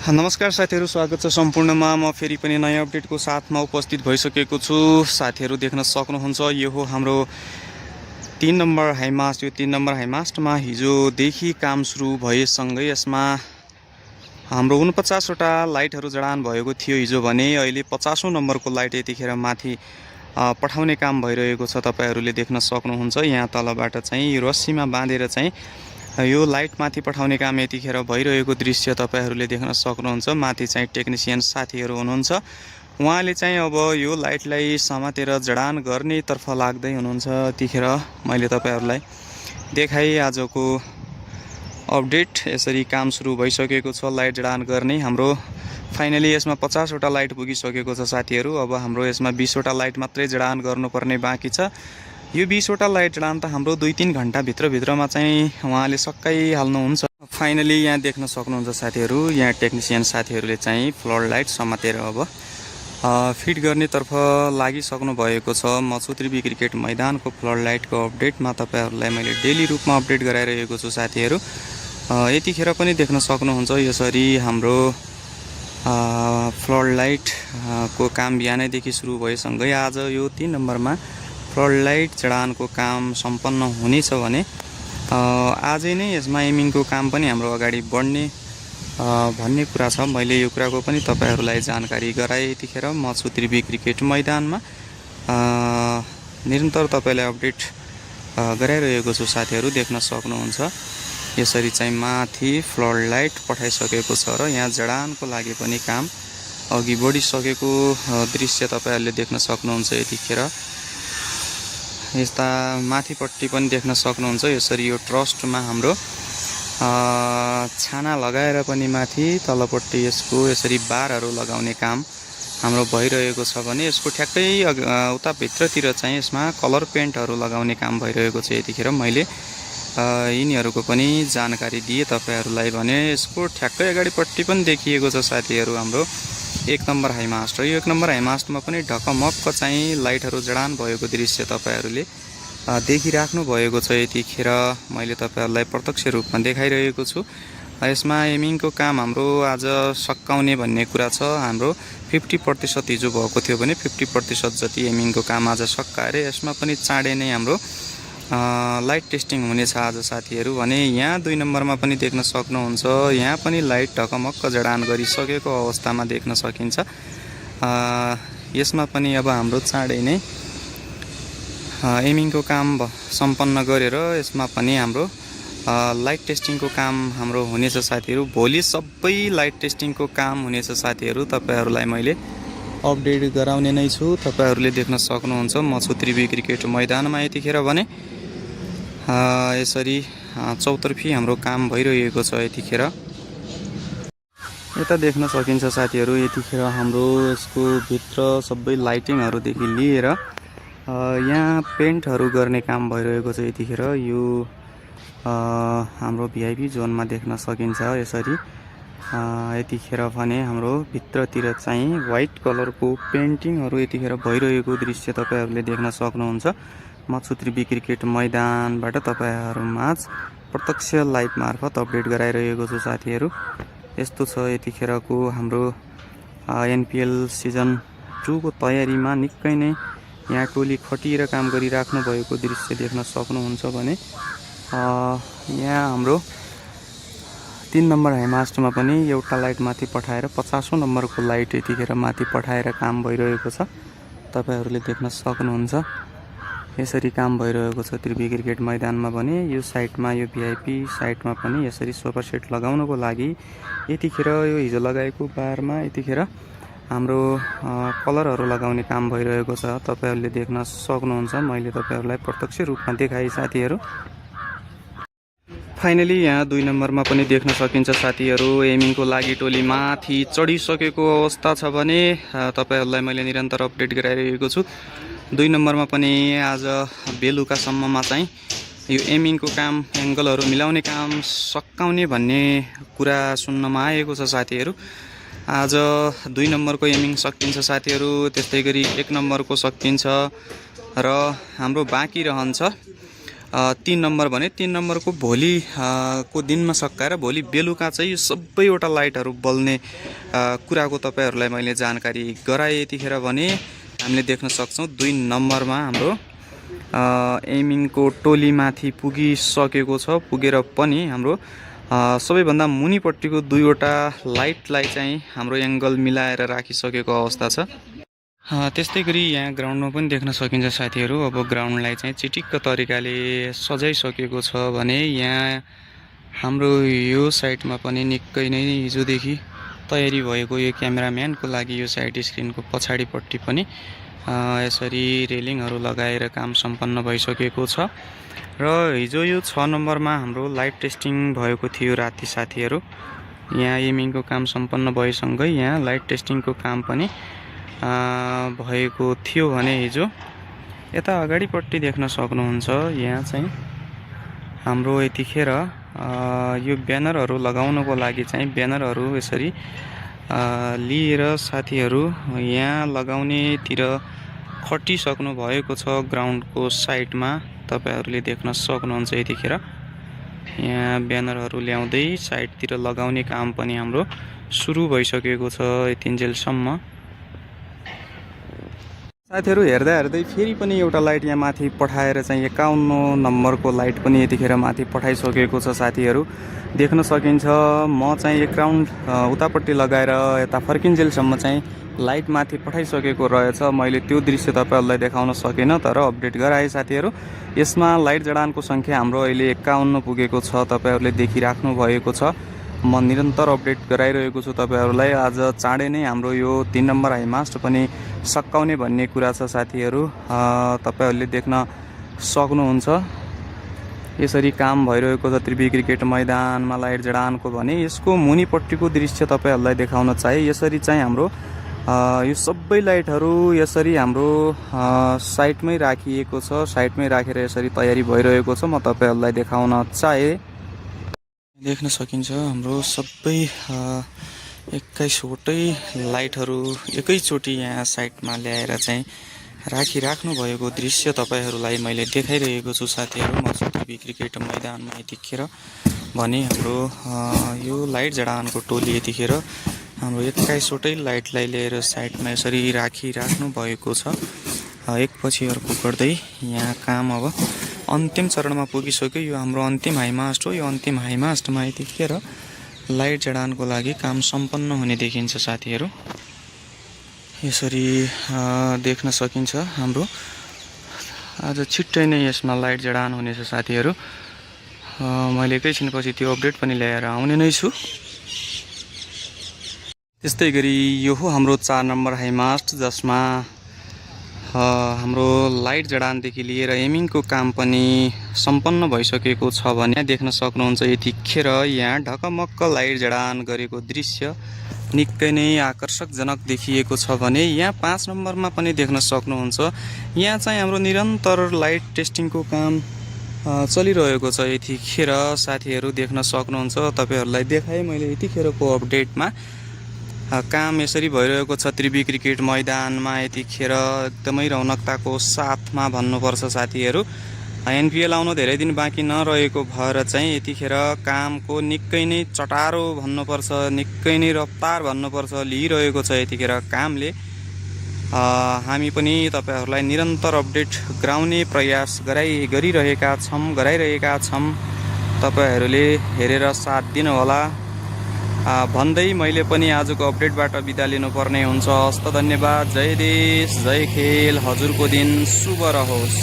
नमस्कार साथीहरू, स्वागत छ सम्पूर्णमा। म फेरि पनि नयाँ अपडेटको साथमा उपस्थित भइसकेको छु। साथीहरू देख्न सक्नुहुन्छ, यो हो हाम्रो 3 नम्बर हाइमास्ट। यो 3 नम्बर हाइमास्टमा हिजोदेखि काम सुरु भएसँगै यसमा हाम्रो 49वटा लाइटहरू जडान भएको थियो हिजो भने। अहिले 50औं नम्बरको लाइट यतिखेर माथि पठाउने काम भइरहेको छ। तपाईहरूले देख्न सक्नुहुन्छ, यहाँ तलबाट चाहिँ यो रस्सीमा बाँधेर चाहिँ यो लाइट माथि पठाउने काम यतिखेर भइरहेको दृश्य तपाईहरूले देख्न सक्नुहुन्छ। माथि चाहिँ टेक्निसियन साथीहरू हुनुहुन्छ, उहाँले चाहिँ अब यो लाइटलाई समातेर जडान गर्नेतर्फ लाग्दै हुनुहुन्छ। यतिखेर मैले तपाईहरूलाई देखाएँ आजको अपडेट। यसरी काम सुरु भइसकेको छ लाइट जडान गर्ने। हाम्रो फाइनली यसमा 50वटा लाइट पुगिसकेको छ साथीहरू। अब हाम्रो यसमा 20वटा लाइट मात्रै जडान गर्नुपर्ने बाँकी छ। यो 20वटा लाइट जडान त हाम्रो 2-3 घण्टा भित्रमा चाहिँ उहाँले सकाइहाल्नुहुन्छ। फाइनली यहाँ देख्न सक्नुहुन्छ साथीहरू, यहाँ टेक्निसियन साथीहरूले चाहिँ फ्लड लाइट समातेर अब फिट गर्नेतर्फ लागिसक्नु भएको छ। मछुत्रिबी क्रिकेट मैदानको फ्लड लाइटको अपडेटमा तपाईँहरूलाई मैले डेली रूपमा अपडेट गराइरहेको छु साथीहरू। यतिखेर पनि देख्न सक्नुहुन्छ, यसरी हाम्रो फ्लड लाइटको काम बिहानैदेखि सुरु भएसँगै आज यो 3 नम्बरमा फ्लड लाइट जडानको काम सम्पन्न हुनेछ भने आजै नै यसमा एमिङको काम पनि हाम्रो अगाडि बढ्ने भन्ने कुरा छ। मैले यो कुराको पनि तपाईहरूलाई जानकारी गराएँ। यतिखेर म छु त्रिवी क्रिकेट मैदानमा, निरन्तर तपाईँलाई अपडेट गराइरहेको छु साथीहरू। देख्न सक्नुहुन्छ, यसरी चाहिँ माथि फ्लड लाइट पठाइसकेको छ र यहाँ जडानको लागि पनि काम अघि बढिसकेको दृश्य तपाईँहरूले देख्न सक्नुहुन्छ। यतिखेर यस्ता माथिपट्टि पनि देख्न सक्नुहुन्छ, यसरी यो ट्रस्टमा हाम्रो छाना लगाएर पनि माथि तलपट्टि यसको यसरी बारहरू लगाउने काम हाम्रो भइरहेको छ भने यसको ठ्याक्कै उता भित्रतिर चाहिँ यसमा कलर पेन्टहरू लगाउने काम भइरहेको छ। यतिखेर मैले यिनीहरूको पनि जानकारी दिएँ तपाईहरूलाई भने। यसको ठ्याक्कै अगाडिपट्टि पनि देखिएको छ साथीहरू हाम्रो 1 नम्बर हाइमास्ट। यो 1 नम्बर हाइमास्टमा पनि ढकमक्क चाहिँ लाइटहरू जडान भएको दृश्य तपाईहरूले देखिराख्नु भएको छ। यतिखेर मैले तपाईहरूलाई प्रत्यक्ष रूपमा देखाइरहेको छु। यसमा एमिङको काम हाम्रो आज सकाउने भन्ने कुरा छ। हाम्रो 50% हिजो भएको थियो भने 50% जति एमिङको काम आज सकाएर यसमा पनि चाँडै नै हाम्रो लाइट टेस्टिङ हुनेछ आज साथीहरू भने। यहाँ 2 नम्बरमा पनि देख्न सक्नुहुन्छ, यहाँ पनि लाइट ढकमक्क जडान गरिसकेको अवस्थामा देख्न सकिन्छ। यसमा पनि अब हाम्रो चाँडै नै एमिङको काम सम्पन्न गरेर यसमा पनि हाम्रो लाइट टेस्टिङको काम हाम्रो हुनेछ साथीहरू। भोलि सबै लाइट टेस्टिङको काम हुनेछ साथीहरू। तपाईहरूलाई मैले अपडेट गराउने नै छु। तपाईहरूले देख्न सक्नुहुन्छ, म छु त्रिवी क्रिकेट मैदानमा यतिखेर भने। यसरी चौतर्फी हाम्रो काम भइरहेको छ। यतिखेर यता देख्न सकिन्छ साथीहरू, यतिखेर हाम्रो यसको भित्र सबै लाइटिङहरूदेखि लिएर यहाँ पेन्टहरू गर्ने काम भइरहेको छ। यतिखेर यो हाम्रो भिआइपी जोनमा देख्न सकिन्छ। यसरी यतिखेर भने हाम्रो भित्रतिर चाहिँ व्हाइट कलरको पेन्टिङहरू यतिखेर भइरहेको दृश्य तपाईँहरूले देख्न सक्नुहुन्छ। म छु त्रिवी क्रिकेट मैदानबाट तपाईँहरूमाझ प्रत्यक्ष लाइभ मार्फत अपडेट गराइरहेको छु साथीहरू। यस्तो छ यतिखेरको हाम्रो एनपिएल सिजन 2 को तयारीमा निकै नै यहाँ टोली खटिएर काम गरिराख्नु भएको दृश्य देख्न सक्नुहुन्छ भने यहाँ हाम्रो 3 नम्बर हाइमास्टमा पनि एउटा लाइट माथि पठाएर 50औं नम्बरको लाइट यतिखेर माथि पठाएर काम भइरहेको छ। तपाईहरूले देख्न सक्नुहुन्छ, यसरी काम भइरहेको छ त्रिवी क्रिकेट मैदानमा भने। यो साइडमा यो भिआइपी साइडमा पनि यसरी सोफा सेट लगाउनको लागि यतिखेर यो हिजो लगाएको बारमा यतिखेर हाम्रो कलरहरू लगाउने काम भइरहेको छ। तपाईहरूले देख्न सक्नुहुन्छ, मैले तपाईहरूलाई प्रत्यक्ष रूपमा देखाएँ साथीहरू। फाइनली यहाँ 2 नम्बरमा पनि देख्न सकिन्छ साथीहरू, एमिङको लागि टोली माथि चढिसकेको अवस्था छ भने तपाईहरूलाई मैले निरन्तर अपडेट गराइरहेको छु। 2 नम्बरमा पनि आज बेलुकासम्ममा चाहिँ यो एमिङको काम एङ्गलहरू मिलाउने काम सकाउने भन्ने कुरा सुन्नमा आएको छ साथीहरू। आज 2 नम्बरको एमिङ सकिन्छ साथीहरू, त्यस्तै गरी 1 नम्बरको सकिन्छ र हाम्रो बाँकी रहन्छ 3 नम्बर भने 3 नम्बरको भोलि को दिनमा सकाएर भोलि बेलुका चाहिँ यो सबैवटा लाइटहरू बल्ने कुराको तपाईँहरूलाई मैले जानकारी गराएँ। यतिखेर भने हामीले देख्न सक्छौँ 2 नम्बरमा हाम्रो एमिङको टोलीमाथि पुगिसकेको छ। पुगेर पनि हाम्रो सबैभन्दा मुनिपट्टिको 2वटा लाइटलाई चाहिँ हाम्रो एङ्गल मिलाएर राखिसकेको अवस्था छ। त्यस्तै गरी यहाँ ग्राउन्डमा पनि देख्न सकिन्छ साथीहरू। अब ग्राउन्डलाई चाहिँ चिटिक्क तरिकाले सजाइसकेको छ भने यहाँ हाम्रो यो साइडमा पनि निकै नै हिजोदेखि तयारी भएको यो क्यामेराम्यानको लागि यो साइड स्क्रिनको पछाडिपट्टि पनि यसरी रेलिङहरू लगाएर काम सम्पन्न भइसकेको छ। र हिजो यो 6 नम्बरमा हाम्रो लाइट टेस्टिङ भएको थियो राति साथीहरू। यहाँ एमिङको काम सम्पन्न भएसँगै यहाँ लाइट टेस्टिङको काम पनि भएको थियो भने हिजो यता अगाडिपट्टि देख्न सक्नुहुन्छ यहाँ चाहिँ हाम्रो यतिखेर यो ब्यानरहरू लगाउनको लागि चाहिँ ब्यानरहरू यसरी लिएर साथीहरू यहाँ लगाउनेतिर खटिसक्नु भएको छ। ग्राउन्डको साइडमा तपाईहरूले देख्न सक्नुहुन्छ यतिखेर यहाँ ब्यानरहरू ल्याउँदै साइडतिर लगाउने काम पनि हाम्रो सुरु भइसकेको छ यतिन्जेलसम्म। साथीहरू हेर्दा हेर्दै फेरि पनि एउटा लाइट यहाँ माथि पठाएर चाहिँ 51 नम्बरको लाइट पनि यतिखेर माथि पठाइसकेको छ साथीहरू। देख्न सकिन्छ म चाहिँ एक राउन्ड उतापट्टि लगाएर यता फर्किन्जेलसम्म चाहिँ लाइट माथि पठाइसकेको रहेछ। मैले त्यो दृश्य तपाईहरुलाई देखाउन सकिनँ तर अपडेट गराएँ साथीहरू। यसमा लाइट जडानको संख्या हाम्रो अहिले 51 पुगेको छ, तपाईहरुले देखिराख्नु भएको छ। म निरन्तर अपडेट गराइरहेको छु तपाईहरुलाई। आज चाँडै नै हाम्रो यो 3 नम्बर हाइमास्ट पनि सकाउने भन्ने कुरा छ साथीहरू। तपाईहरुले देख्न सक्नुहुन्छ यसरी काम भइरहेको छ त्रिवी क्रिकेट मैदानमा लाइट जडानको भने यसको मुनिपट्टिको दृश्य तपाईहरुलाई देखाउन चाहे। यसरी चाहिँ हाम्रो यो सबै लाइटहरू यसरी हाम्रो साइडमै राखिएको छ। साइडमै राखेर यसरी तयारी भइरहेको छ। म तपाईहरुलाई देखाउन चाहे। देख्न सकिन्छ हाम्रो सबै 21 वटै लाइटहरू एकैचोटि यहाँ साइडमा ल्याएर चाहिँ राखिराख्नु भएको दृश्य तपाईहरुलाई मैले देखाइरहेको छु साथीहरू। म त्रिवी क्रिकेट मैदानमा यतिखेर भने हाम्रो यो लाइट जडानको टोली यतिखेर हाम्रो 21 वटै लाइटलाई लिएर साइडमा यसरी राखिराख्नु भएको छ। एकपछि अर्को गर्दै यहाँ काम अब अन्तिम चरणमा पुगिसक्यो। यो हाम्रो अन्तिम हाइमास्ट हो। यो अन्तिम हाइमास्टमा यतिखेर लाइट जडानको लागि काम सम्पन्न हुने देखिन्छ साथीहरू। यसरी देख्न सकिन्छ हाम्रो आज छिट्टै नै यसमा लाइट जडान हुनेछ साथीहरू। मैले एकैछिनपछि त्यो अपडेट पनि ल्याएर आउने नै छु। त्यस्तै गरी यो हो हाम्रो 4 नम्बर हाइमास्ट जसमा हाम्रो लाइट जडानदेखि लिएर एमिङको काम पनि सम्पन्न भइसकेको छ भने देख्न सक्नुहुन्छ यतिखेर यहाँ ढकमक्क लाइट जडान गरेको दृश्य निकै नै आकर्षकजनक देखिएको छ भने यहाँ 5 नम्बरमा पनि देख्न सक्नुहुन्छ यहाँ चाहिँ हाम्रो निरन्तर लाइट टेस्टिङको काम चलिरहेको छ यतिखेर साथीहरू। देख्न सक्नुहुन्छ तपाईहरुलाई देखाएँ मैले यतिखेरको अपडेटमा काम यसरी भइरहेको छ त्रिवी क्रिकेट मैदानमा यतिखेर एकदमै रौनकताको साथमा भन्नुपर्छ साथीहरू। एनपिएल आउन धेरै दिन बाँकी नरहेको भएर चाहिँ यतिखेर कामको निकै नै चटारो भन्नुपर्छ, निकै नै रफ्तार भन्नुपर्छ लिइरहेको छ यतिखेर कामले। हामी पनि तपाईहरुलाई निरन्तर अपडेट गराउने प्रयास गरिरहेका छौं। तपाईहरुले हेरेर साथ दिनु होला भन्दै मैले पनि आजको अपडेटबाट बिदा लिनुपर्ने हुन्छ। हस्त धन्यवाद। जय देश जय खेल। हजुरको दिन शुभ रहोस्।